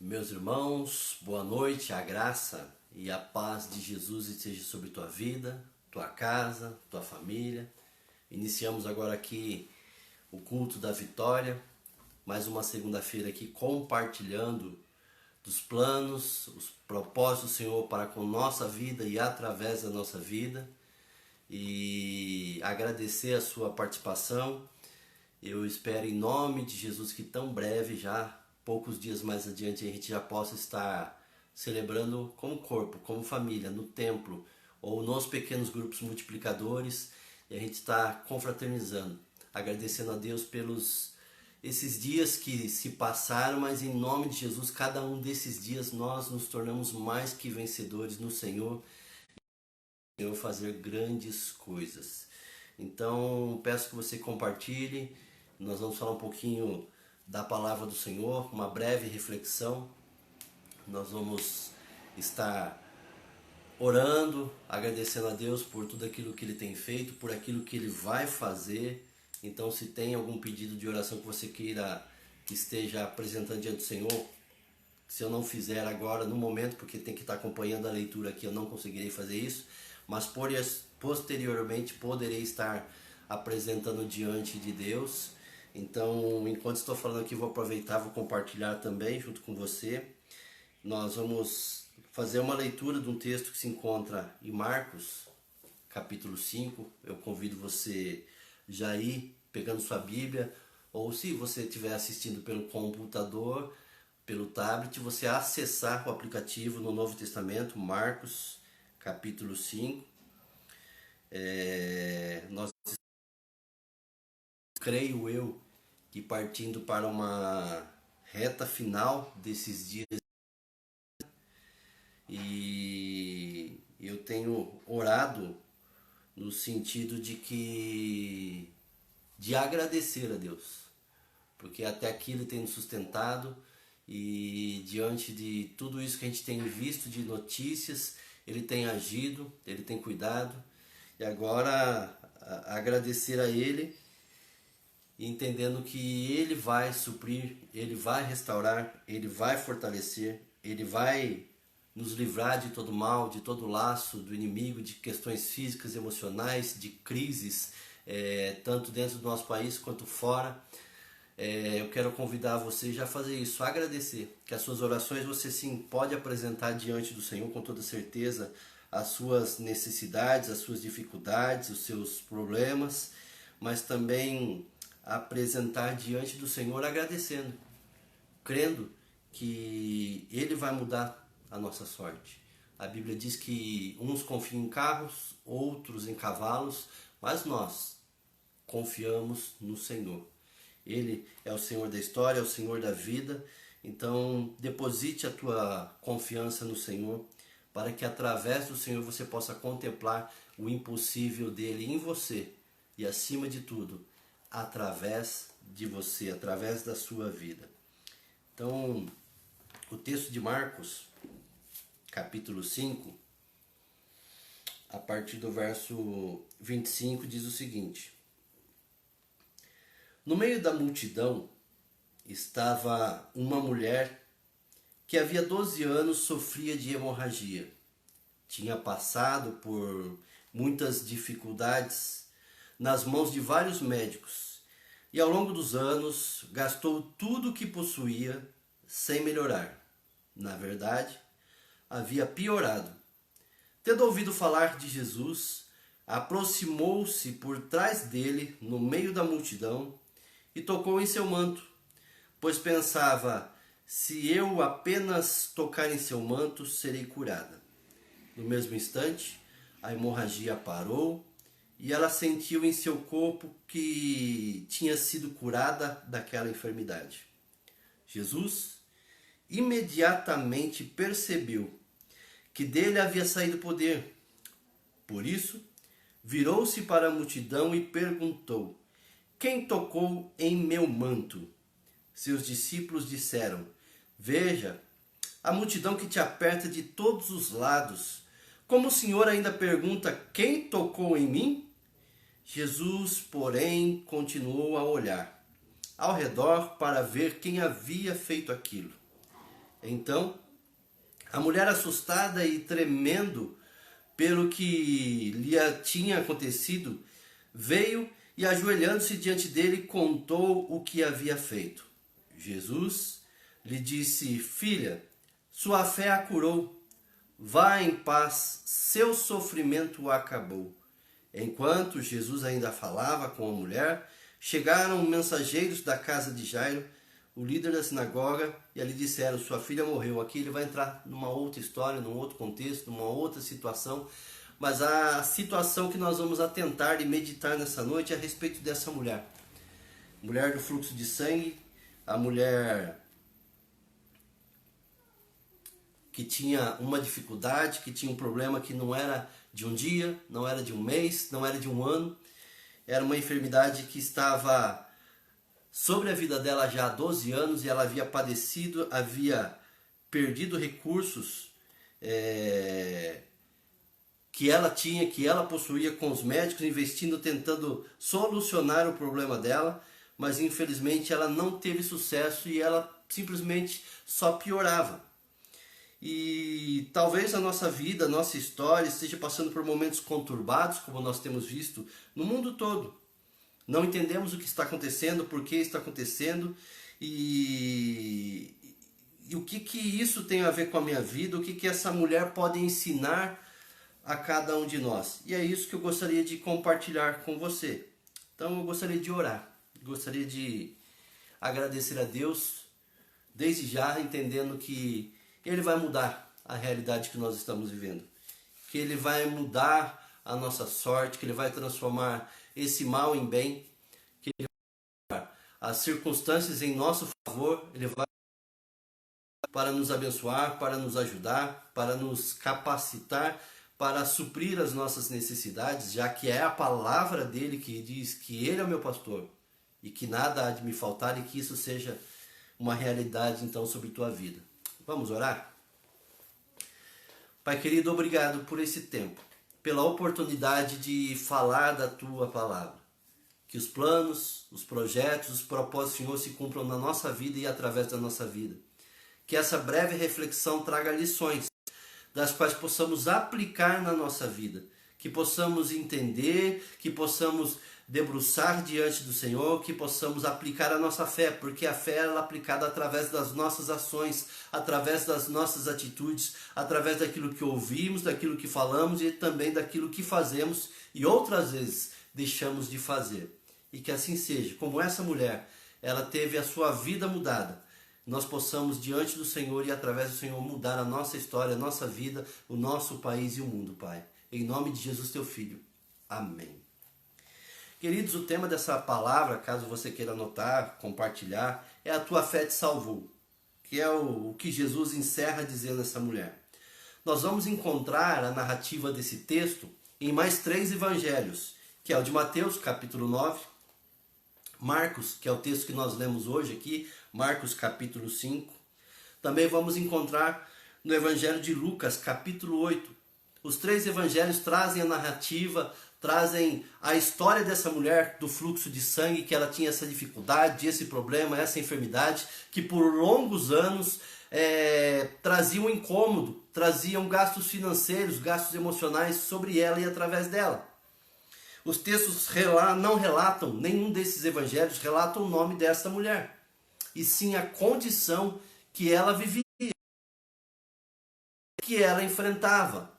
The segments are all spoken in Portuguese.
Meus irmãos, boa noite, a graça e a paz de Jesus esteja sobre tua vida, tua casa, tua família. Iniciamos agora aqui o culto da vitória, mais uma segunda-feira aqui compartilhando dos planos, os propósitos do Senhor para com nossa vida e através da nossa vida. E agradecer a sua participação. Eu espero em nome de Jesus que tão breve, já poucos dias mais adiante, a gente já possa estar celebrando como corpo, como família, no templo ou nos pequenos grupos multiplicadores, e a gente está confraternizando, agradecendo a Deus pelos esses dias que se passaram, mas em nome de Jesus, cada um desses dias nós nos tornamos mais que vencedores no Senhor, Senhor fazer grandes coisas. Então peço que você compartilhe. Nós vamos falar um pouquinho da palavra do Senhor, uma breve reflexão. Nós vamos estar orando, agradecendo a Deus por tudo aquilo que Ele tem feito, por aquilo que Ele vai fazer. Então, se tem algum pedido de oração que você queira que esteja apresentando diante do Senhor, se eu não fizer agora, no momento, porque tem que estar acompanhando a leitura aqui, eu não conseguirei fazer isso, mas posteriormente poderei estar apresentando diante de Deus. Então, enquanto estou falando aqui, vou aproveitar, vou compartilhar também junto com você. Nós vamos fazer uma leitura de um texto que se encontra em Marcos, capítulo 5. Eu convido você já ir pegando sua Bíblia, ou se você estiver assistindo pelo computador, pelo tablet, você acessar o aplicativo no Novo Testamento, Marcos, capítulo 5. Nós creio eu que partindo para uma reta final desses dias, e eu tenho orado no sentido de agradecer a Deus, porque até aqui Ele tem nos sustentado, e diante de tudo isso que a gente tem visto de notícias, Ele tem agido, Ele tem cuidado, e agora agradecer a Ele, entendendo que Ele vai suprir, Ele vai restaurar, Ele vai fortalecer, Ele vai nos livrar de todo mal, de todo laço do inimigo, de questões físicas, emocionais, de crises, tanto dentro do nosso país quanto fora. Eu quero convidar você já a fazer isso, a agradecer, que as suas orações você sim pode apresentar diante do Senhor com toda certeza, as suas necessidades, as suas dificuldades, os seus problemas, mas também apresentar diante do Senhor agradecendo, crendo que Ele vai mudar a nossa sorte. A Bíblia diz que uns confiam em carros, outros em cavalos, mas nós confiamos no Senhor. Ele é o Senhor da história, é o Senhor da vida. Então, deposite a tua confiança no Senhor, para que através do Senhor você possa contemplar o impossível dele em você e, acima de tudo, através de você, através da sua vida. Então, o texto de Marcos, capítulo 5, a partir do verso 25, diz o seguinte: No meio da multidão estava uma mulher que havia 12 anos sofria de hemorragia. Tinha passado por muitas dificuldades nas mãos de vários médicos e ao longo dos anos gastou tudo o que possuía sem melhorar. Na verdade, havia piorado. Tendo ouvido falar de Jesus, aproximou-se por trás dele, no meio da multidão, e tocou em seu manto, pois pensava: se eu apenas tocar em seu manto, serei curada. No mesmo instante, a hemorragia parou e ela sentiu em seu corpo que tinha sido curada daquela enfermidade. Jesus imediatamente percebeu que dele havia saído poder. Por isso, virou-se para a multidão e perguntou: quem tocou em meu manto? Seus discípulos disseram: veja, a multidão que te aperta de todos os lados. Como o Senhor ainda pergunta: quem tocou em mim? Jesus, porém, continuou a olhar ao redor para ver quem havia feito aquilo. Então, a mulher, assustada e tremendo pelo que lhe tinha acontecido, veio e, ajoelhando-se diante dele, contou o que havia feito. Jesus lhe disse: Filha, sua fé a curou. Vá em paz, seu sofrimento acabou. Enquanto Jesus ainda falava com a mulher, chegaram mensageiros da casa de Jairo, o líder da sinagoga, e ali disseram: sua filha morreu. Aqui ele vai entrar numa outra história, num outro contexto, numa outra situação, mas a situação que nós vamos atentar e meditar nessa noite é a respeito dessa mulher. Mulher do fluxo de sangue, a mulher que tinha uma dificuldade, que tinha um problema que não era de um dia, não era de um mês, não era de um ano, era uma enfermidade que estava sobre a vida dela já há 12 anos e ela havia padecido, havia perdido recursos que ela tinha, que ela possuía com os médicos, investindo, tentando solucionar o problema dela, mas infelizmente ela não teve sucesso e ela simplesmente só piorava. E talvez a nossa vida, a nossa história esteja passando por momentos conturbados, como nós temos visto no mundo todo. Não entendemos o que está acontecendo, por que está acontecendo e o que isso tem a ver com a minha vida, o que essa mulher pode ensinar a cada um de nós. E é isso que eu gostaria de compartilhar com você. Então eu gostaria de orar, gostaria de agradecer a Deus, desde já entendendo que Ele vai mudar a realidade que nós estamos vivendo, que Ele vai mudar a nossa sorte, que Ele vai transformar esse mal em bem, que Ele vai mudar as circunstâncias em nosso favor, Ele vai para nos abençoar, para nos ajudar, para nos capacitar, para suprir as nossas necessidades, já que é a palavra dele que diz que Ele é o meu pastor e que nada há de me faltar e que isso seja uma realidade então sobre tua vida. Vamos orar? Pai querido, obrigado por esse tempo, pela oportunidade de falar da tua palavra. Que os planos, os projetos, os propósitos do Senhor se cumpram na nossa vida e através da nossa vida. Que essa breve reflexão traga lições das quais possamos aplicar na nossa vida, que possamos entender, que possamos debruçar diante do Senhor, que possamos aplicar a nossa fé, porque a fé é aplicada através das nossas ações, através das nossas atitudes, através daquilo que ouvimos, daquilo que falamos e também daquilo que fazemos e outras vezes deixamos de fazer. E que assim seja, como essa mulher, ela teve a sua vida mudada, nós possamos diante do Senhor e através do Senhor mudar a nossa história, a nossa vida, o nosso país e o mundo, Pai. Em nome de Jesus, teu Filho. Amém. Queridos, o tema dessa palavra, caso você queira anotar, compartilhar, é a tua fé te salvou, que é o que Jesus encerra dizendo a essa mulher. Nós vamos encontrar a narrativa desse texto em mais 3 evangelhos, que é o de Mateus, capítulo 9, Marcos, que é o texto que nós lemos hoje aqui, Marcos capítulo 5. Também vamos encontrar no Evangelho de Lucas, capítulo 8. Os 3 evangelhos trazem a narrativa, trazem a história dessa mulher do fluxo de sangue, que ela tinha essa dificuldade, esse problema, essa enfermidade, que por longos anos trazia um incômodo, traziam gastos financeiros, gastos emocionais sobre ela e através dela. Os textos não relatam, nenhum desses evangelhos relatam o nome dessa mulher, e sim a condição que ela vivia, que ela enfrentava.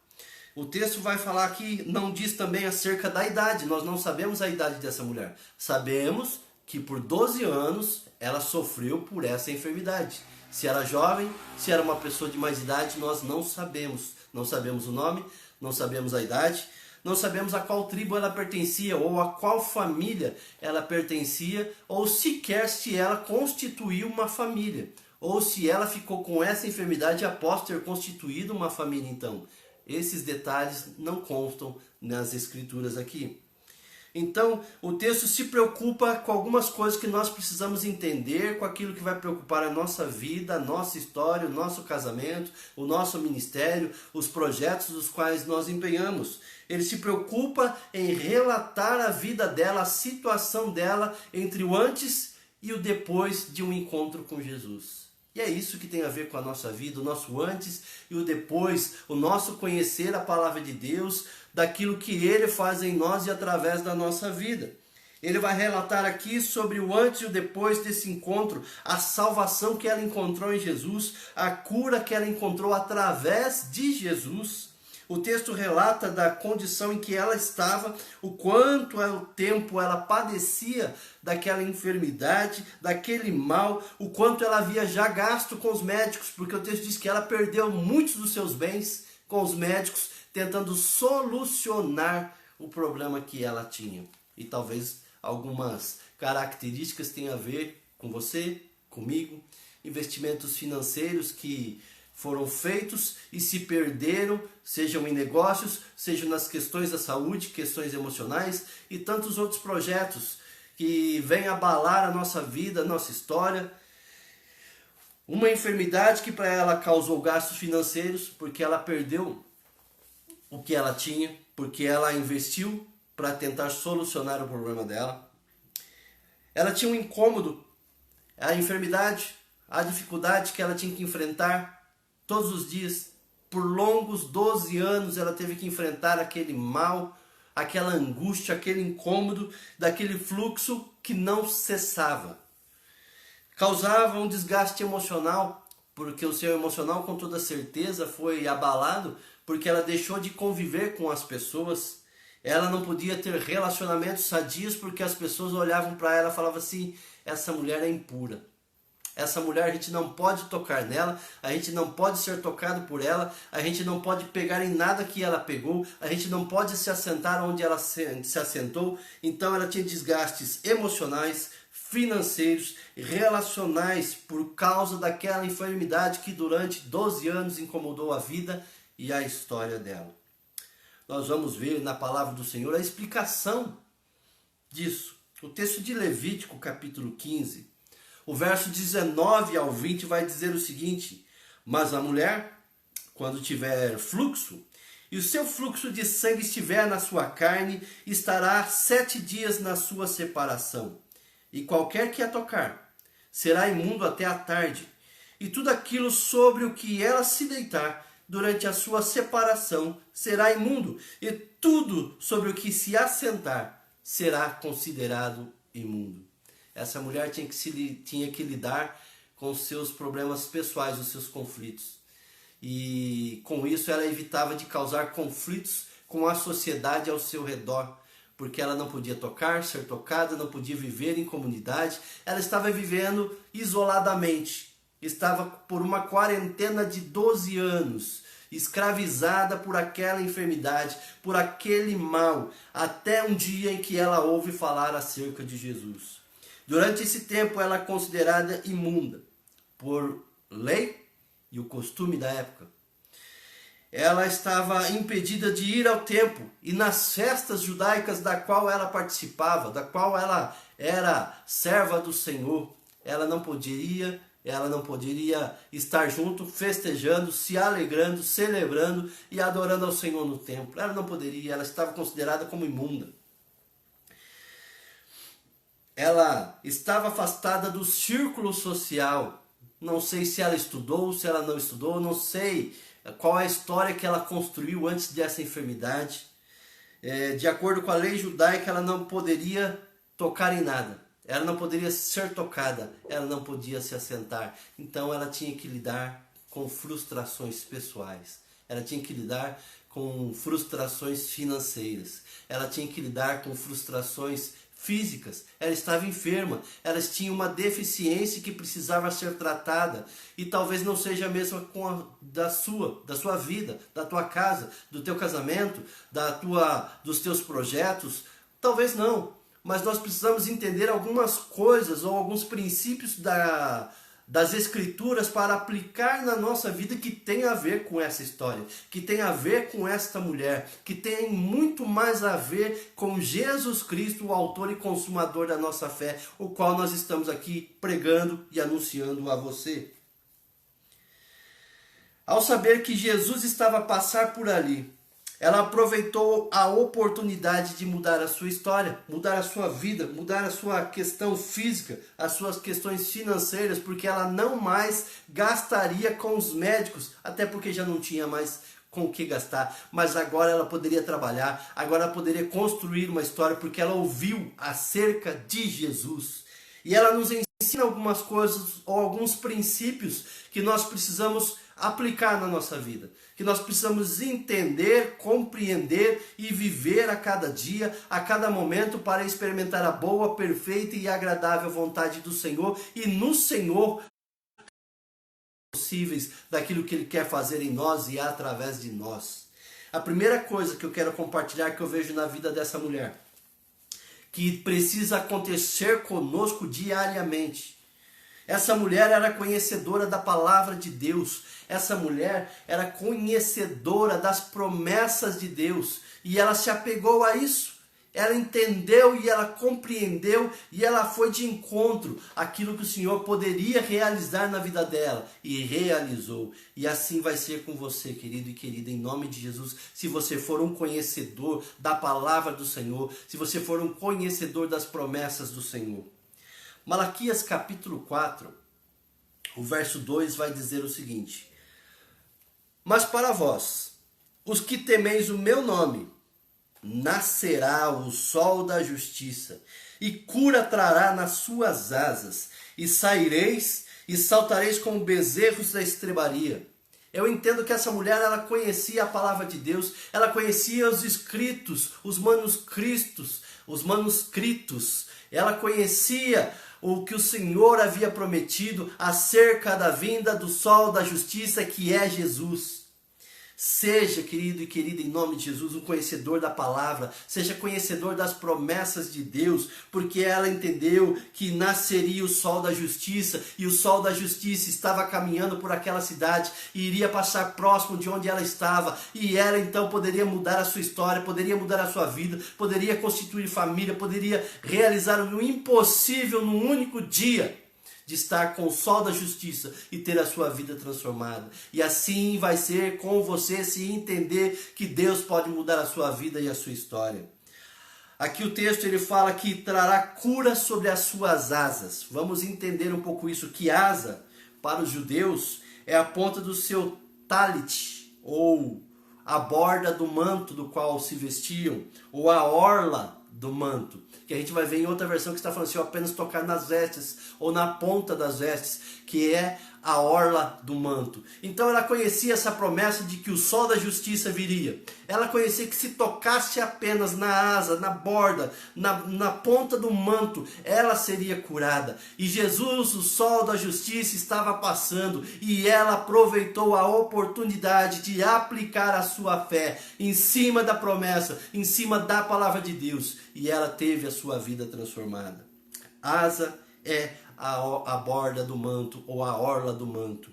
O texto vai falar aqui, não diz também acerca da idade, nós não sabemos a idade dessa mulher. Sabemos que por 12 anos ela sofreu por essa enfermidade. Se era jovem, se era uma pessoa de mais idade, nós não sabemos. Não sabemos o nome, não sabemos a idade, não sabemos a qual tribo ela pertencia, ou a qual família ela pertencia, ou sequer se ela constituiu uma família, ou se ela ficou com essa enfermidade após ter constituído uma família então. Esses detalhes não constam nas escrituras aqui. Então, o texto se preocupa com algumas coisas que nós precisamos entender, com aquilo que vai preocupar a nossa vida, a nossa história, o nosso casamento, o nosso ministério, os projetos dos quais nós empenhamos. Ele se preocupa em relatar a vida dela, a situação dela entre o antes e o depois de um encontro com Jesus. E é isso que tem a ver com a nossa vida, o nosso antes e o depois, o nosso conhecer a palavra de Deus, daquilo que Ele faz em nós e através da nossa vida. Ele vai relatar aqui sobre o antes e o depois desse encontro, a salvação que ela encontrou em Jesus, a cura que ela encontrou através de Jesus. O texto relata da condição em que ela estava, o quanto o tempo ela padecia daquela enfermidade, daquele mal, o quanto ela havia já gasto com os médicos, porque o texto diz que ela perdeu muitos dos seus bens com os médicos, tentando solucionar o problema que ela tinha. E talvez algumas características tenham a ver com você, comigo, investimentos financeiros que foram feitos e se perderam, sejam em negócios, sejam nas questões da saúde, questões emocionais e tantos outros projetos que vêm abalar a nossa vida, a nossa história. Uma enfermidade que para ela causou gastos financeiros, porque ela perdeu o que ela tinha, porque ela investiu para tentar solucionar o problema dela. Ela tinha um incômodo, a enfermidade, a dificuldade que ela tinha que enfrentar todos os dias. Por longos 12 anos ela teve que enfrentar aquele mal, aquela angústia, aquele incômodo, daquele fluxo que não cessava. Causava um desgaste emocional, porque o seu emocional com toda certeza foi abalado, porque ela deixou de conviver com as pessoas. Ela não podia ter relacionamentos sadios, porque as pessoas olhavam para ela e falavam assim: essa mulher é impura. Essa mulher a gente não pode tocar nela, a gente não pode ser tocado por ela, a gente não pode pegar em nada que ela pegou, a gente não pode se assentar onde ela se assentou. Então ela tinha desgastes emocionais, financeiros e relacionais por causa daquela enfermidade que durante 12 anos incomodou a vida e a história dela. Nós vamos ver na palavra do Senhor a explicação disso. O texto de Levítico, capítulo 15, o verso 19 ao 20 vai dizer o seguinte: mas a mulher, quando tiver fluxo, e o seu fluxo de sangue estiver na sua carne, estará 7 dias na sua separação. E qualquer que a tocar, será imundo até a tarde. E tudo aquilo sobre o que ela se deitar, durante a sua separação, será imundo. E tudo sobre o que se assentar, será considerado imundo. Essa mulher tinha que lidar com os seus problemas pessoais, os seus conflitos. E com isso ela evitava de causar conflitos com a sociedade ao seu redor, porque ela não podia tocar, ser tocada, não podia viver em comunidade. Ela estava vivendo isoladamente. Estava por uma quarentena de 12 anos, escravizada por aquela enfermidade, por aquele mal, até um dia em que ela ouve falar acerca de Jesus. Durante esse tempo ela é considerada imunda por lei e o costume da época. Ela estava impedida de ir ao templo e nas festas judaicas da qual ela participava, da qual ela era serva do Senhor, ela não poderia estar junto, festejando, se alegrando, celebrando e adorando ao Senhor no templo. Ela não poderia, ela estava considerada como imunda. Ela estava afastada do círculo social. Não sei se ela estudou, se ela não estudou, não sei qual é a história que ela construiu antes dessa enfermidade. De acordo com a lei judaica, ela não poderia tocar em nada. Ela não poderia ser tocada, ela não podia se assentar. Então ela tinha que lidar com frustrações pessoais. Ela tinha que lidar com frustrações financeiras. Ela tinha que lidar com frustrações físicas. Ela estava enferma, ela tinha uma deficiência que precisava ser tratada, e talvez não seja a mesma da sua vida, da tua casa, do teu casamento, dos teus projetos. Talvez não, mas nós precisamos entender algumas coisas ou alguns princípios das Escrituras para aplicar na nossa vida, que tem a ver com essa história, que tem a ver com esta mulher, que tem muito mais a ver com Jesus Cristo, o autor e consumador da nossa fé, o qual nós estamos aqui pregando e anunciando a você. Ao saber que Jesus estava a passar por ali, Ela aproveitou a oportunidade de mudar a sua história, mudar a sua vida, mudar a sua questão física, as suas questões financeiras, porque ela não mais gastaria com os médicos, até porque já não tinha mais com o que gastar. Mas agora ela poderia trabalhar, agora ela poderia construir uma história, porque ela ouviu acerca de Jesus. E ela nos ensina algumas coisas ou alguns princípios que nós precisamos aplicar na nossa vida, que nós precisamos entender, compreender e viver a cada dia, a cada momento, para experimentar a boa, perfeita e agradável vontade do Senhor, e no Senhor possíveis daquilo que Ele quer fazer em nós e através de nós. A primeira coisa que eu quero compartilhar, que eu vejo na vida dessa mulher, que precisa acontecer conosco diariamente. Essa mulher era conhecedora da palavra de Deus. Essa mulher era conhecedora das promessas de Deus. E ela se apegou a isso. Ela entendeu e ela compreendeu e ela foi de encontro àquilo que o Senhor poderia realizar na vida dela. E realizou. E assim vai ser com você, querido e querida, em nome de Jesus. Se você for um conhecedor da palavra do Senhor, se você for um conhecedor das promessas do Senhor. Malaquias capítulo 4, o verso 2 vai dizer o seguinte: mas para vós, os que temeis o meu nome, nascerá o sol da justiça, e cura trará nas suas asas, e saireis e saltareis como bezerros da estrebaria. Eu entendo que essa mulher, ela conhecia a palavra de Deus, ela conhecia os escritos, os manuscritos, ela conhecia o que o Senhor havia prometido acerca da vinda do sol da justiça, que é Jesus. Seja, querido e querida, em nome de Jesus, um conhecedor da palavra, seja conhecedor das promessas de Deus, porque ela entendeu que nasceria o sol da justiça, e o sol da justiça estava caminhando por aquela cidade, e iria passar próximo de onde ela estava, e ela então poderia mudar a sua história, poderia mudar a sua vida, poderia constituir família, poderia realizar o impossível num único dia, de estar com o sol da justiça e ter a sua vida transformada. E assim vai ser com você, se entender que Deus pode mudar a sua vida e a sua história. Aqui o texto ele fala que trará cura sobre as suas asas. Vamos entender um pouco isso, que asa para os judeus é a ponta do seu talit, ou a borda do manto do qual se vestiam, ou a orla do manto, que a gente vai ver em outra versão que está falando assim, apenas tocar nas vestes, ou na ponta das vestes, que é a orla do manto. Então ela conhecia essa promessa de que o sol da justiça viria. Ela conhecia que se tocasse apenas na asa, na borda, na ponta do manto, ela seria curada. E Jesus, o sol da justiça, estava passando, e ela aproveitou a oportunidade de aplicar a sua fé em cima da promessa, em cima da palavra de Deus, e ela teve a sua vida transformada. Asa é a borda do manto, ou a orla do manto.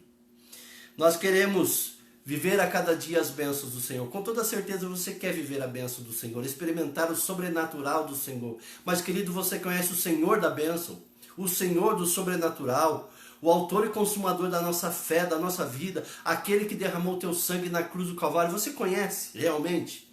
Nós queremos viver a cada dia as bênçãos do Senhor. Com toda certeza você quer viver a bênção do Senhor, experimentar o sobrenatural do Senhor. Mas, querido, você conhece o Senhor da bênção, o Senhor do sobrenatural, o autor e consumador da nossa fé, da nossa vida, aquele que derramou o teu sangue na cruz do Calvário. Você conhece realmente?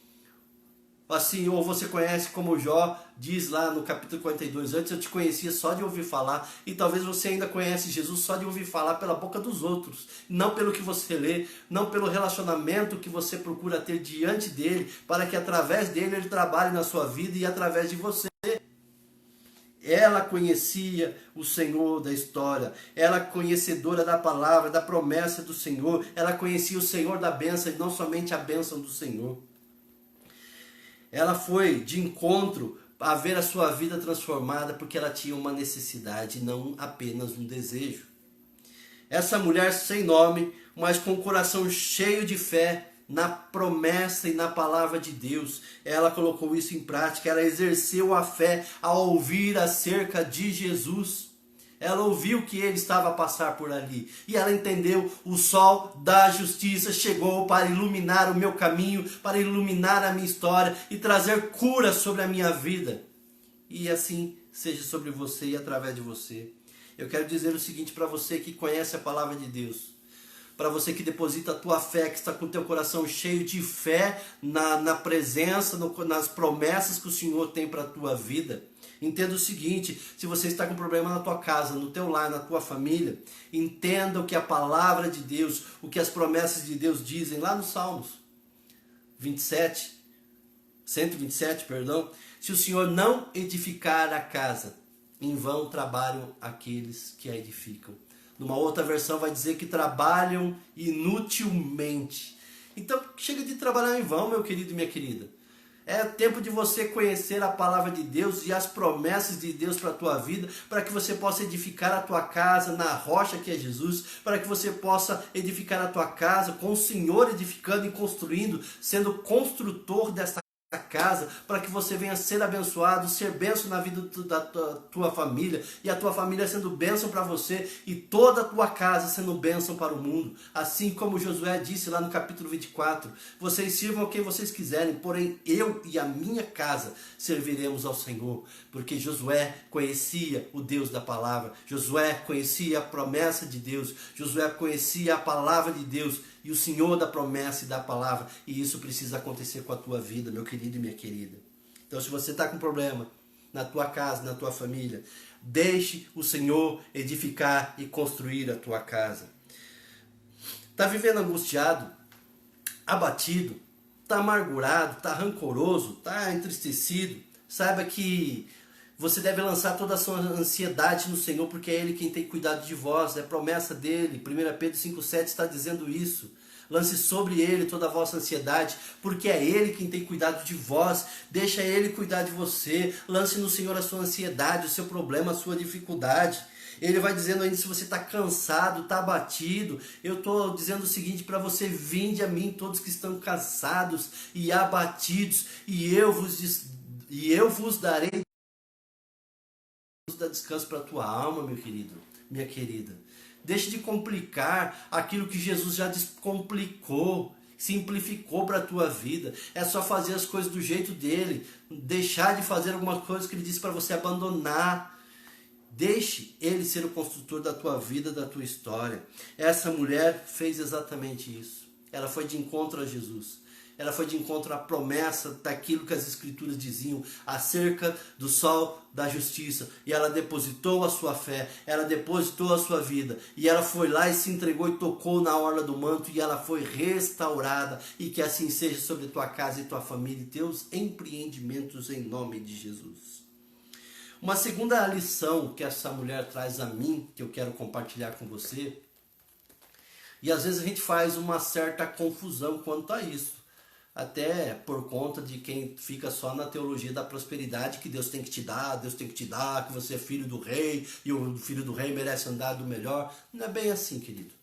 Assim, ou você conhece como Jó diz lá no capítulo 42, antes eu te conhecia só de ouvir falar, e talvez você ainda conhece Jesus só de ouvir falar pela boca dos outros, não pelo que você lê, não pelo relacionamento que você procura ter diante dele, para que através dele ele trabalhe na sua vida e através de você. Ela conhecia o Senhor da história, ela conhecedora da palavra, da promessa do Senhor, ela conhecia o Senhor da bênção e não somente a bênção do Senhor. Ela foi de encontro a ver a sua vida transformada porque ela tinha uma necessidade, não apenas um desejo. Essa mulher sem nome, mas com o coração cheio de fé na promessa e na palavra de Deus, ela colocou isso em prática, ela exerceu a fé ao ouvir acerca de Jesus. Ela ouviu que ele estava a passar por ali. E ela entendeu, o sol da justiça chegou para iluminar o meu caminho, para iluminar a minha história e trazer cura sobre a minha vida. E assim seja sobre você e através de você. Eu quero dizer o seguinte para você que conhece a palavra de Deus. para você que deposita a tua fé, que está com o teu coração cheio de fé na presença, nas promessas que o Senhor tem para a tua vida. Entenda o seguinte, se você está com problema na tua casa, no teu lar, na tua família, entenda o que a palavra de Deus, o que as promessas de Deus dizem lá no Salmos 127, perdão. Se o Senhor não edificar a casa, em vão trabalham aqueles que a edificam. Numa outra versão vai dizer que trabalham inutilmente. Então chega de trabalhar em vão, meu querido e minha querida. É tempo de você conhecer a palavra de Deus e as promessas de Deus para a tua vida, para que você possa edificar a tua casa na rocha que é Jesus, para que você possa edificar a tua casa com o Senhor edificando e construindo, sendo construtor desta casa, para que você venha ser abençoado, ser bênção na vida da tua família, e a tua família sendo bênção para você, e toda a tua casa sendo bênção para o mundo. Assim como Josué disse lá no capítulo 24, vocês sirvam a quem vocês quiserem, porém eu e a minha casa serviremos ao Senhor, porque Josué conhecia o Deus da palavra, Josué conhecia a promessa de Deus, Josué conhecia a palavra de Deus, e o Senhor da promessa e da palavra, e isso precisa acontecer com a tua vida, meu querido e minha querida. Então, se você está com problema na tua casa, na tua família, deixe o Senhor edificar e construir a tua casa. Está vivendo angustiado, abatido, está amargurado, está rancoroso, está entristecido? Saiba que você deve lançar toda a sua ansiedade no Senhor, porque é Ele quem tem cuidado de vós, é promessa dEle. 1 Pedro 5,7 está dizendo isso. Lance sobre Ele toda a vossa ansiedade, porque é Ele quem tem cuidado de vós. Deixa Ele cuidar de você. Lance no Senhor a sua ansiedade, o seu problema, a sua dificuldade. Ele vai dizendo ainda, se você está cansado, está abatido, eu estou dizendo o seguinte para você: vinde a mim todos que estão cansados e abatidos, e eu vos darei descanso para a tua alma, meu querido, minha querida. Deixe de complicar aquilo que Jesus já descomplicou, simplificou para a tua vida. É só fazer as coisas do jeito dele, deixar de fazer algumas coisas que ele disse para você abandonar. Deixe ele ser o construtor da tua vida, da tua história. Essa mulher fez exatamente isso. Ela foi de encontro a Jesus. Ela foi de encontro à promessa daquilo que as Escrituras diziam acerca do sol da justiça. E ela depositou a sua fé, ela depositou a sua vida. E ela foi lá e se entregou e tocou na orla do manto, e ela foi restaurada. E que assim seja sobre tua casa e tua família e teus empreendimentos em nome de Jesus. Uma segunda lição que essa mulher traz a mim, que eu quero compartilhar com você. E às vezes a gente faz uma certa confusão quanto a isso. Até por conta de quem fica só na teologia da prosperidade, que Deus tem que te dar, que você é filho do rei, e o filho do rei merece andar do melhor. Não é bem assim, querido.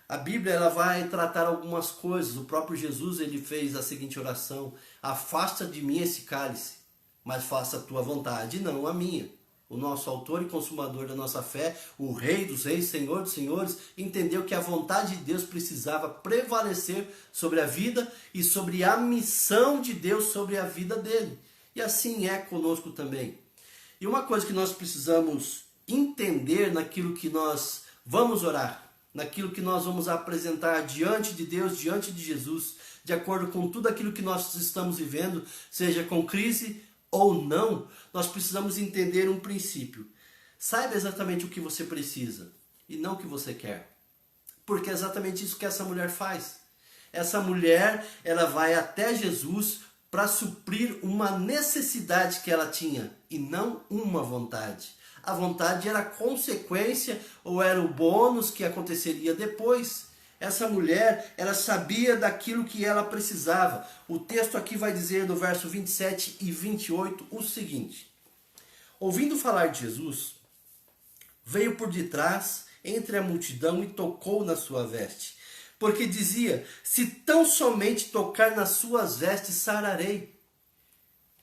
A Bíblia ela vai tratar algumas coisas. O próprio Jesus ele fez a seguinte oração: afasta de mim esse cálice, mas faça a tua vontade, não a minha. O nosso autor e consumador da nossa fé, o Rei dos Reis, Senhor dos Senhores, entendeu que a vontade de Deus precisava prevalecer sobre a vida e sobre a missão de Deus sobre a vida dele. E assim é conosco também. E uma coisa que nós precisamos entender naquilo que nós vamos orar, naquilo que nós vamos apresentar diante de Deus, diante de Jesus, de acordo com tudo aquilo que nós estamos vivendo, seja com crise ou não, nós precisamos entender um princípio. Saiba exatamente o que você precisa e não o que você quer. Porque é exatamente isso que essa mulher faz. Essa mulher, ela vai até Jesus para suprir uma necessidade que ela tinha e não uma vontade. A vontade era a consequência ou era o bônus que aconteceria depois. Essa mulher, ela sabia daquilo que ela precisava. O texto aqui vai dizer no verso 27 e 28 o seguinte: ouvindo falar de Jesus, veio por detrás entre a multidão e tocou na sua veste, porque dizia: se tão somente tocar nas suas vestes, sararei.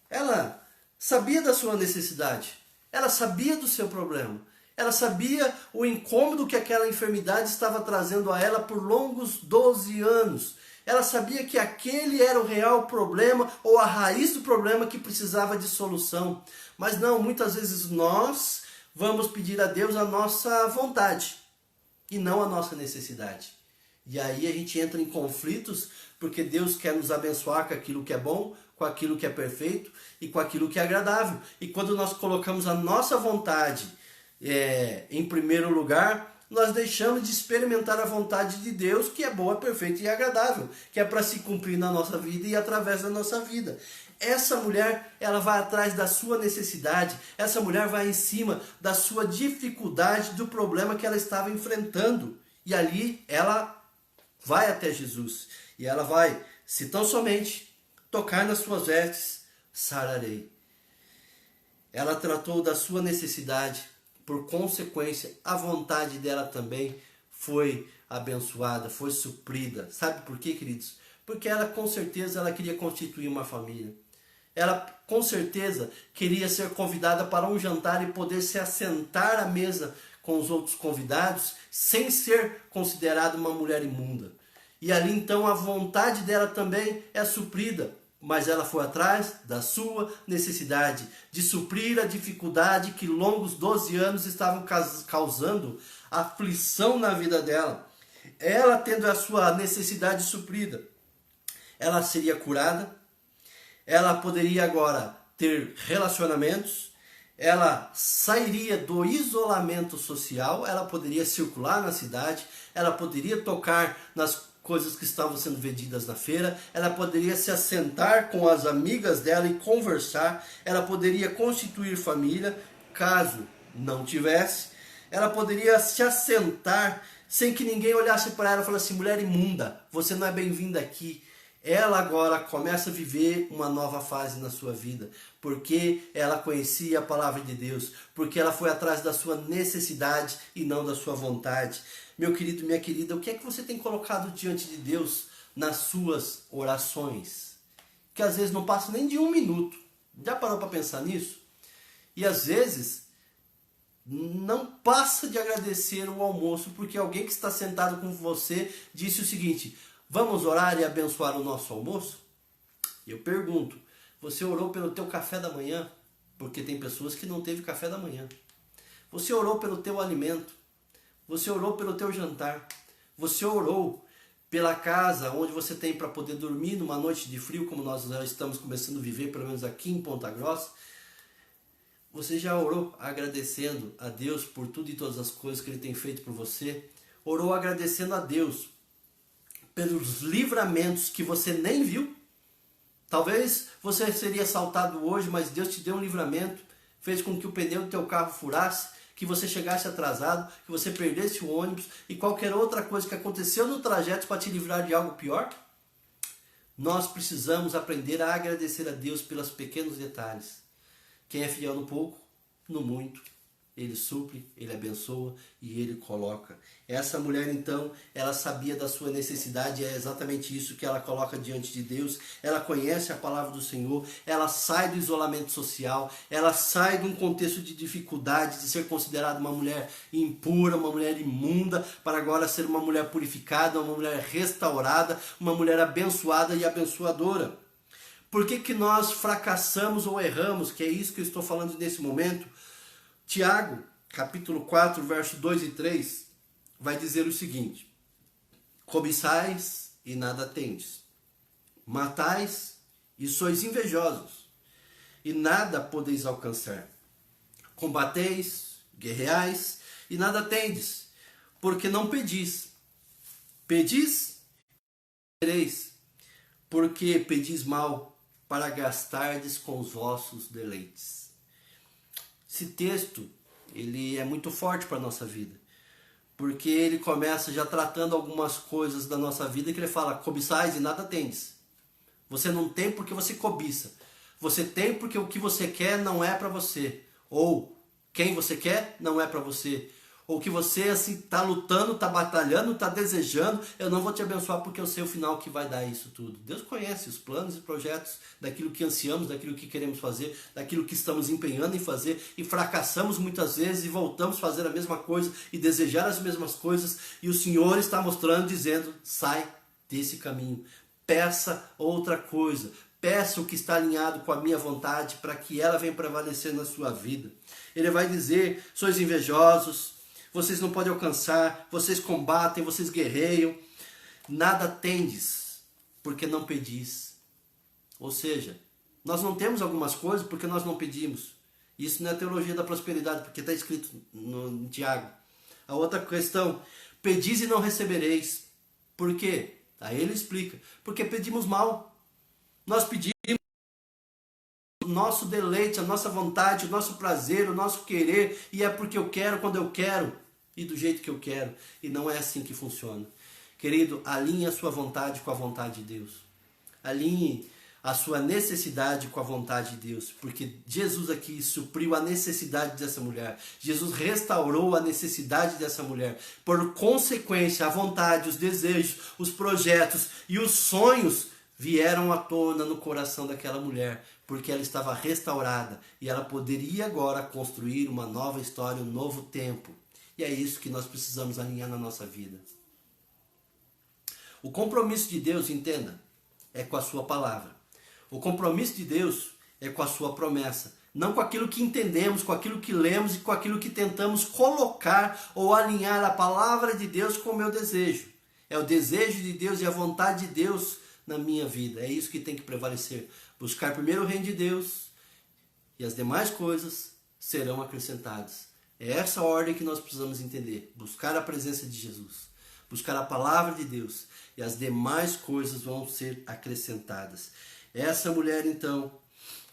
Ela sabia da sua necessidade, ela sabia do seu problema. Ela sabia o incômodo que aquela enfermidade estava trazendo a ela por longos 12 anos. Ela sabia que aquele era o real problema ou a raiz do problema que precisava de solução. Mas não, muitas vezes nós vamos pedir a Deus a nossa vontade e não a nossa necessidade. E aí a gente entra em conflitos, porque Deus quer nos abençoar com aquilo que é bom, com aquilo que é perfeito e com aquilo que é agradável. E quando nós colocamos a nossa vontade em primeiro lugar, nós deixamos de experimentar a vontade de Deus, que é boa, perfeita e agradável, que é para se cumprir na nossa vida e através da nossa vida. Essa mulher, ela vai atrás da sua necessidade, essa mulher vai em cima da sua dificuldade, do problema que ela estava enfrentando. E ali ela vai até Jesus e ela vai, se tão somente tocar nas suas vestes, sararei. Ela tratou da sua necessidade, por consequência, a vontade dela também foi abençoada, foi suprida. Sabe por quê, queridos? Porque ela, com certeza, ela queria constituir uma família. Ela, com certeza, queria ser convidada para um jantar e poder se assentar à mesa com os outros convidados, sem ser considerada uma mulher imunda. E ali, então, a vontade dela também é suprida. Mas ela foi atrás da sua necessidade, de suprir a dificuldade que longos 12 anos estavam causando aflição na vida dela. Ela tendo a sua necessidade suprida, ela seria curada, ela poderia agora ter relacionamentos, ela sairia do isolamento social, ela poderia circular na cidade, ela poderia tocar nas coisas que estavam sendo vendidas na feira, ela poderia se assentar com as amigas dela e conversar, ela poderia constituir família, caso não tivesse, ela poderia se assentar sem que ninguém olhasse para ela e falasse assim, mulher imunda, você não é bem-vinda aqui. Ela agora começa a viver uma nova fase na sua vida, porque ela conhecia a palavra de Deus, porque ela foi atrás da sua necessidade e não da sua vontade. Meu querido, minha querida, o que é que você tem colocado diante de Deus nas suas orações? Que às vezes não passa nem de 1 minuto. Já parou para pensar nisso? E às vezes não passa de agradecer o almoço, porque alguém que está sentado com você disse o seguinte, vamos orar e abençoar o nosso almoço? Eu pergunto, você orou pelo teu café da manhã? Porque tem pessoas que não teve café da manhã. Você orou pelo teu alimento? Você orou pelo teu jantar? Você orou pela casa onde você tem para poder dormir numa noite de frio, como nós já estamos começando a viver, pelo menos aqui em Ponta Grossa? Você já orou agradecendo a Deus por tudo e todas as coisas que Ele tem feito por você? Orou agradecendo a Deus pelos livramentos que você nem viu? Talvez você seria assaltado hoje, mas Deus te deu um livramento, fez com que o pneu do teu carro furasse, que você chegasse atrasado, que você perdesse o ônibus e qualquer outra coisa que aconteceu no trajeto para te livrar de algo pior? Nós precisamos aprender a agradecer a Deus pelos pequenos detalhes. Quem é fiel no pouco, no muito, Ele supre, Ele abençoa e Ele coloca. Essa mulher então, ela sabia da sua necessidade, é exatamente isso que ela coloca diante de Deus. Ela conhece a palavra do Senhor, ela sai do isolamento social, ela sai de um contexto de dificuldade, de ser considerada uma mulher impura, uma mulher imunda, para agora ser uma mulher purificada, uma mulher restaurada, uma mulher abençoada e abençoadora. Por que que nós fracassamos ou erramos? Que é isso que eu estou falando nesse momento. Tiago, capítulo 4, verso 2 e 3, vai dizer o seguinte: cobiçais e nada tendes, matais e sois invejosos, e nada podeis alcançar. Combateis, guerreais e nada tendes, porque não pedis. Pedis, tereis, porque pedis mal, para gastardes com os vossos deleites. Esse texto, ele é muito forte para a nossa vida, porque ele começa já tratando algumas coisas da nossa vida, que ele fala, cobiçais e nada tendes. Você não tem porque você cobiça. Você tem porque o que você quer não é para você. Ou quem você quer não é para você. Ou que você assim está lutando, está batalhando, está desejando, eu não vou te abençoar porque eu sei o final que vai dar isso tudo. Deus conhece os planos e projetos daquilo que ansiamos, daquilo que queremos fazer, daquilo que estamos empenhando em fazer e fracassamos muitas vezes e voltamos a fazer a mesma coisa e desejar as mesmas coisas e o Senhor está mostrando, dizendo, sai desse caminho, peça outra coisa, peça o que está alinhado com a minha vontade para que ela venha prevalecer na sua vida. Ele vai dizer, sois invejosos, vocês não podem alcançar, vocês combatem, vocês guerreiam. nada tendes, porque não pedis. Ou seja, nós não temos algumas coisas porque nós não pedimos. Isso não é teologia da prosperidade, porque está escrito no Tiago. A outra questão, pedis e não recebereis. Por quê? Aí ele explica, porque pedimos mal. Nós pedimos o nosso deleite, a nossa vontade, o nosso prazer, o nosso querer, e é porque eu quero, quando eu quero, e do jeito que eu quero. E não é assim que funciona. Querido, alinhe a sua vontade com a vontade de Deus. Alinhe a sua necessidade com a vontade de Deus, porque Jesus aqui supriu a necessidade dessa mulher. Jesus restaurou a necessidade dessa mulher. Por consequência, a vontade, os desejos, os projetos e os sonhos vieram à tona no coração daquela mulher, porque ela estava restaurada e ela poderia agora construir uma nova história, um novo tempo. E é isso que nós precisamos alinhar na nossa vida. O compromisso de Deus, entenda, é com a sua palavra. O compromisso de Deus é com a sua promessa, não com aquilo que entendemos, com aquilo que lemos e com aquilo que tentamos colocar ou alinhar a palavra de Deus com o meu desejo. É o desejo de Deus e a vontade de Deus na minha vida. É isso que tem que prevalecer. Buscar primeiro o reino de Deus e as demais coisas serão acrescentadas. É essa ordem que nós precisamos entender. Buscar a presença de Jesus, buscar a palavra de Deus e as demais coisas vão ser acrescentadas. Essa mulher, então,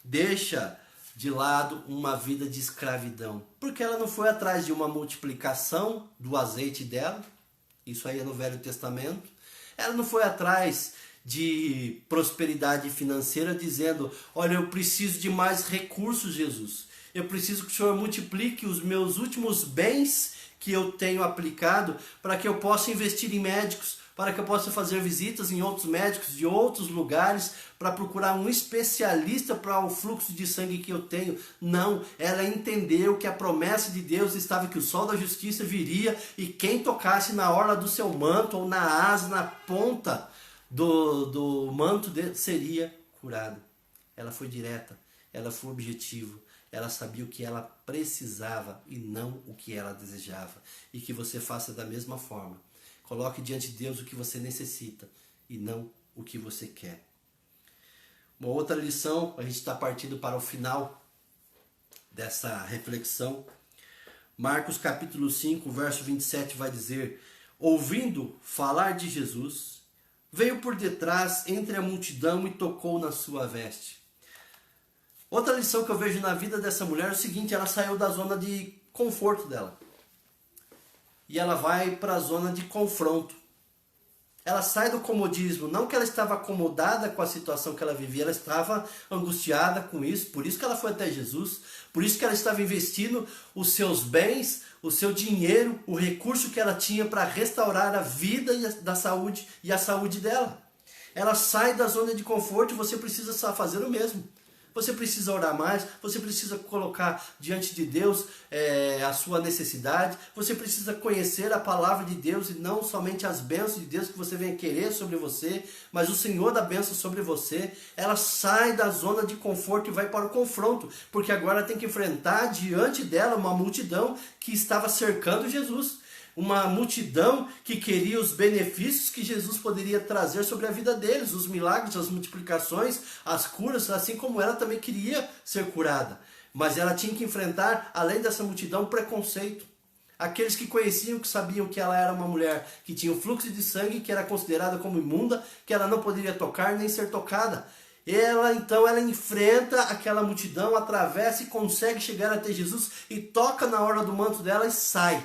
deixa de lado uma vida de escravidão, porque ela não foi atrás de uma multiplicação do azeite dela, isso aí é no Velho Testamento. Ela não foi atrás de prosperidade financeira dizendo, olha, eu preciso de mais recursos, Jesus. Eu preciso que o Senhor multiplique os meus últimos bens que eu tenho aplicado para que eu possa investir em médicos, para que eu possa fazer visitas em outros médicos de outros lugares, para procurar um especialista para o fluxo de sangue que eu tenho. Não, ela entendeu que a promessa de Deus estava que o sol da justiça viria e quem tocasse na orla do seu manto ou na asa, na ponta do manto dele, seria curado. Ela foi direta, ela foi objetiva. Ela sabia o que ela precisava e não o que ela desejava. E que você faça da mesma forma. Coloque diante de Deus o que você necessita e não o que você quer. Uma outra lição, a gente está partindo para o final dessa reflexão. Marcos capítulo 5, verso 27 vai dizer, ouvindo falar de Jesus, veio por detrás entre a multidão e tocou na sua veste. Outra lição que eu vejo na vida dessa mulher é o seguinte, ela saiu da zona de conforto dela. E ela vai para a zona de confronto. Ela sai do comodismo, não que ela estava acomodada com a situação que ela vivia, ela estava angustiada com isso, por isso que ela foi até Jesus, por isso que ela estava investindo os seus bens, o seu dinheiro, o recurso que ela tinha para restaurar a vida da saúde e a saúde dela. Ela sai da zona de conforto e você precisa fazer o mesmo. Você precisa orar mais, você precisa colocar diante de Deus a sua necessidade, você precisa conhecer a palavra de Deus e não somente as bênçãos de Deus que você venha querer sobre você, mas o Senhor dá bênção sobre você. Ela sai da zona de conforto e vai para o confronto, porque agora ela tem que enfrentar diante dela uma multidão que estava cercando Jesus. Uma multidão que queria os benefícios que Jesus poderia trazer sobre a vida deles, os milagres, as multiplicações, as curas, assim como ela também queria ser curada. Mas ela tinha que enfrentar, além dessa multidão, preconceito. Aqueles que conheciam, que sabiam que ela era uma mulher que tinha um fluxo de sangue, que era considerada como imunda, que ela não poderia tocar nem ser tocada. Então ela enfrenta aquela multidão, atravessa e consegue chegar até Jesus e toca na orla do manto dela e sai.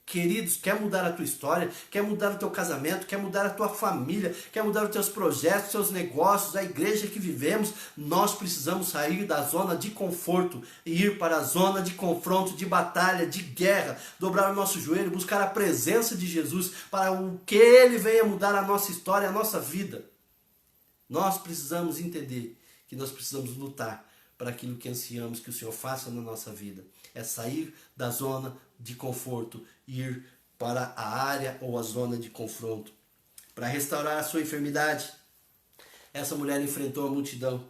Queridos, quer mudar a tua história, quer mudar o teu casamento, quer mudar a tua família, quer mudar os teus projetos, os teus negócios, a igreja que vivemos, nós precisamos sair da zona de conforto e ir para a zona de confronto, de batalha, de guerra, dobrar o nosso joelho, buscar a presença de Jesus para o que Ele venha mudar a nossa história, a nossa vida. Nós precisamos entender que nós precisamos lutar para aquilo que ansiamos que o Senhor faça na nossa vida. É sair da zona de conforto e ir para a área ou a zona de confronto. Para restaurar a sua enfermidade, essa mulher enfrentou a multidão.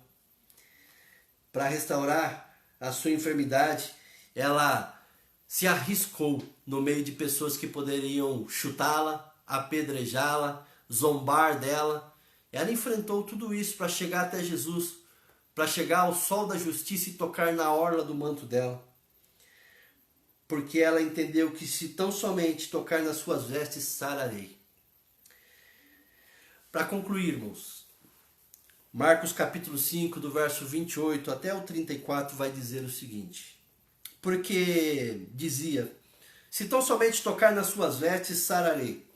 Para restaurar a sua enfermidade, ela se arriscou no meio de pessoas que poderiam chutá-la, apedrejá-la, zombar dela. Ela enfrentou tudo isso para chegar até Jesus, para chegar ao sol da justiça e tocar na orla do manto dela. Porque ela entendeu que se tão somente tocar nas suas vestes, sararei. Para concluir, irmãos, Marcos capítulo 5, do verso 28 até o 34, vai dizer o seguinte. Porque dizia, se tão somente tocar nas suas vestes, sararei.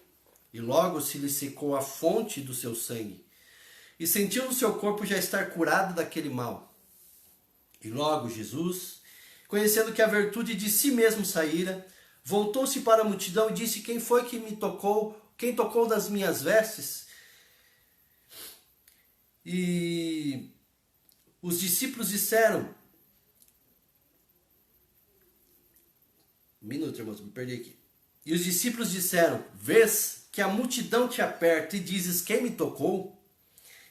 E logo se lhe secou a fonte do seu sangue. E sentiu no seu corpo já estar curado daquele mal. E logo Jesus, conhecendo que a virtude de si mesmo saíra, voltou-se para a multidão e disse, quem foi que me tocou? Quem tocou das minhas vestes? E os discípulos disseram, um minuto, irmãos, me perdi aqui. E os discípulos disseram, vês que a multidão te aperta e dizes, quem me tocou?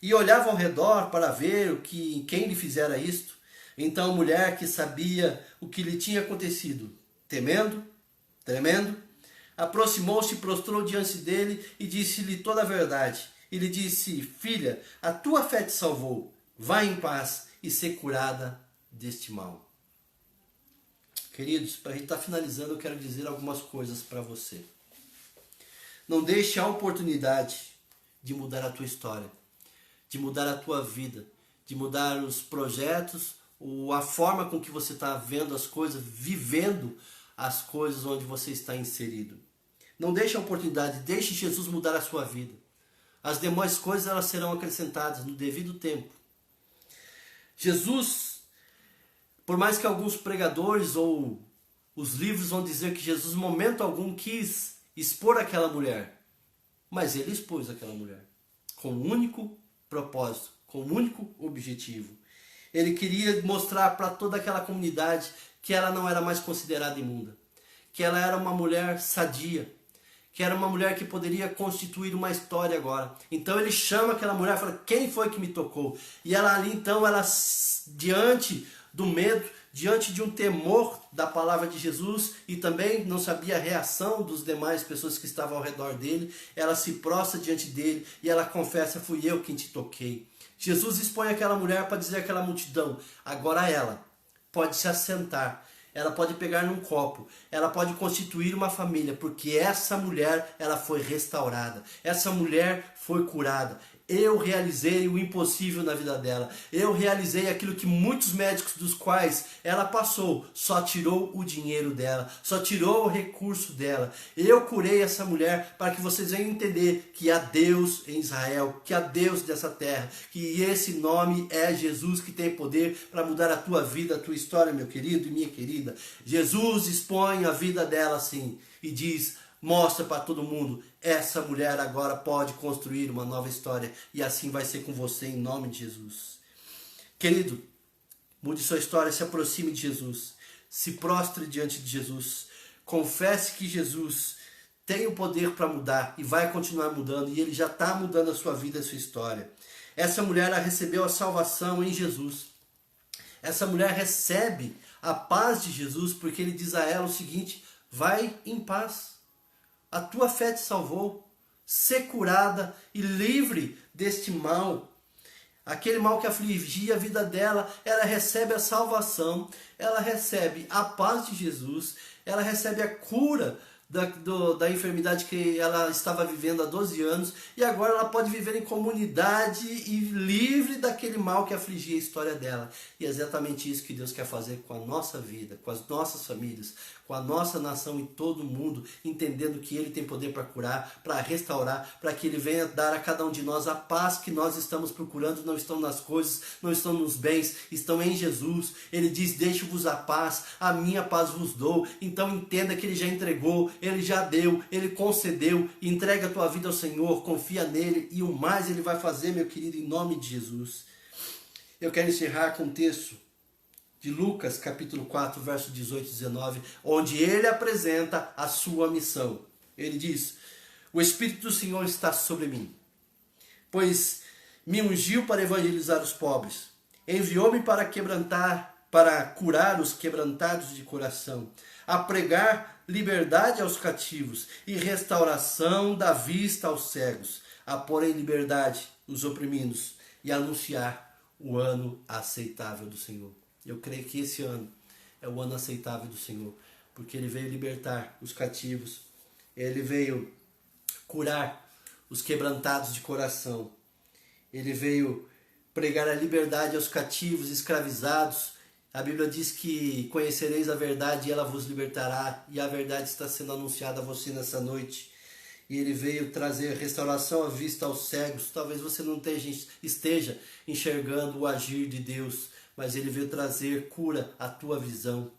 E olhava ao redor para ver quem lhe fizera isto. Então a mulher que sabia o que lhe tinha acontecido, tremendo, aproximou-se, prostrou diante dele e disse-lhe toda a verdade. E lhe disse, filha, a tua fé te salvou, vai em paz e ser curada deste mal. Queridos, para a gente estar finalizando, eu quero dizer algumas coisas para você. Não deixe a oportunidade de mudar a tua história, de mudar a tua vida, de mudar os projetos, ou a forma com que você está vendo as coisas, vivendo as coisas onde você está inserido. Não deixe a oportunidade, deixe Jesus mudar a sua vida. As demais coisas elas serão acrescentadas no devido tempo. Jesus, por mais que alguns pregadores ou os livros vão dizer que Jesus, em momento algum, quis expor aquela mulher, mas ele expôs aquela mulher com um único propósito, com um único objetivo. Ele queria mostrar para toda aquela comunidade que ela não era mais considerada imunda, que ela era uma mulher sadia, que era uma mulher que poderia constituir uma história agora. Então ele chama aquela mulher e fala, quem foi que me tocou? E ela ali então, ela diante do medo, diante de um temor da palavra de Jesus e também não sabia a reação dos demais pessoas que estavam ao redor dele, ela se prostra diante dele e ela confessa, fui eu quem te toquei. Jesus expõe aquela mulher para dizer àquela multidão, agora ela pode se assentar, ela pode pegar num copo, ela pode constituir uma família, porque essa mulher, ela foi restaurada, essa mulher foi curada. Eu realizei o impossível na vida dela. Eu realizei aquilo que muitos médicos dos quais ela passou, só tirou o dinheiro dela, só tirou o recurso dela. Eu curei essa mulher para que vocês venham entender que há Deus em Israel, que há Deus dessa terra, que esse nome é Jesus que tem poder para mudar a tua vida, a tua história, meu querido e minha querida. Jesus expõe a vida dela assim e diz, mostra para todo mundo, essa mulher agora pode construir uma nova história e assim vai ser com você em nome de Jesus. Querido, mude sua história, se aproxime de Jesus, se prostre diante de Jesus, confesse que Jesus tem o poder para mudar e vai continuar mudando e ele já está mudando a sua vida e a sua história. Essa mulher ela recebeu a salvação em Jesus. Essa mulher recebe a paz de Jesus porque ele diz a ela o seguinte, vai em paz. A tua fé te salvou, ser curada e livre deste mal. Aquele mal que afligia a vida dela, ela recebe a salvação, ela recebe a paz de Jesus, ela recebe a cura da enfermidade que ela estava vivendo há 12 anos e agora ela pode viver em comunidade e livre daquele mal que afligia a história dela. E é exatamente isso que Deus quer fazer com a nossa vida, com as nossas famílias, com a nossa nação e todo o mundo, entendendo que Ele tem poder para curar, para restaurar, para que Ele venha dar a cada um de nós a paz que nós estamos procurando. Não estão nas coisas, não estão nos bens, estão em Jesus. Ele diz, deixo-vos a paz, a minha paz vos dou. Então entenda que Ele já entregou, Ele já deu, Ele concedeu. Entrega a tua vida ao Senhor, confia nele e o mais Ele vai fazer, meu querido, em nome de Jesus. Eu quero encerrar com um texto de Lucas, capítulo 4, verso 18 e 19, onde ele apresenta a sua missão. Ele diz, o Espírito do Senhor está sobre mim, pois me ungiu para evangelizar os pobres, enviou-me para curar os quebrantados de coração, a pregar liberdade aos cativos e restauração da vista aos cegos, a pôr em liberdade os oprimidos e anunciar o ano aceitável do Senhor. Eu creio que esse ano é o ano aceitável do Senhor, porque Ele veio libertar os cativos, Ele veio curar os quebrantados de coração, Ele veio pregar a liberdade aos cativos, escravizados. A Bíblia diz que conhecereis a verdade e ela vos libertará, e a verdade está sendo anunciada a você nessa noite. E Ele veio trazer restauração à vista aos cegos. Talvez você não esteja enxergando o agir de Deus, mas Ele veio trazer cura à tua visão.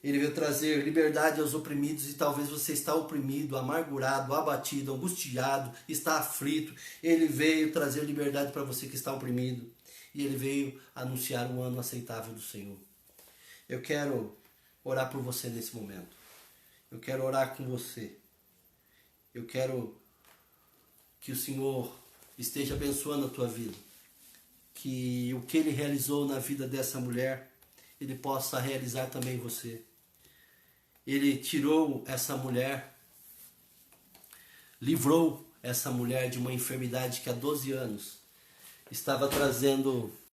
Ele veio trazer liberdade aos oprimidos, e talvez você está oprimido, amargurado, abatido, angustiado, está aflito. Ele veio trazer liberdade para você que está oprimido. E Ele veio anunciar um ano aceitável do Senhor. Eu quero orar por você nesse momento. Eu quero orar com você. Eu quero que o Senhor esteja abençoando a tua vida. Que o que Ele realizou na vida dessa mulher, Ele possa realizar também em você. Ele tirou essa mulher, livrou essa mulher de uma enfermidade que há 12 anos estava trazendo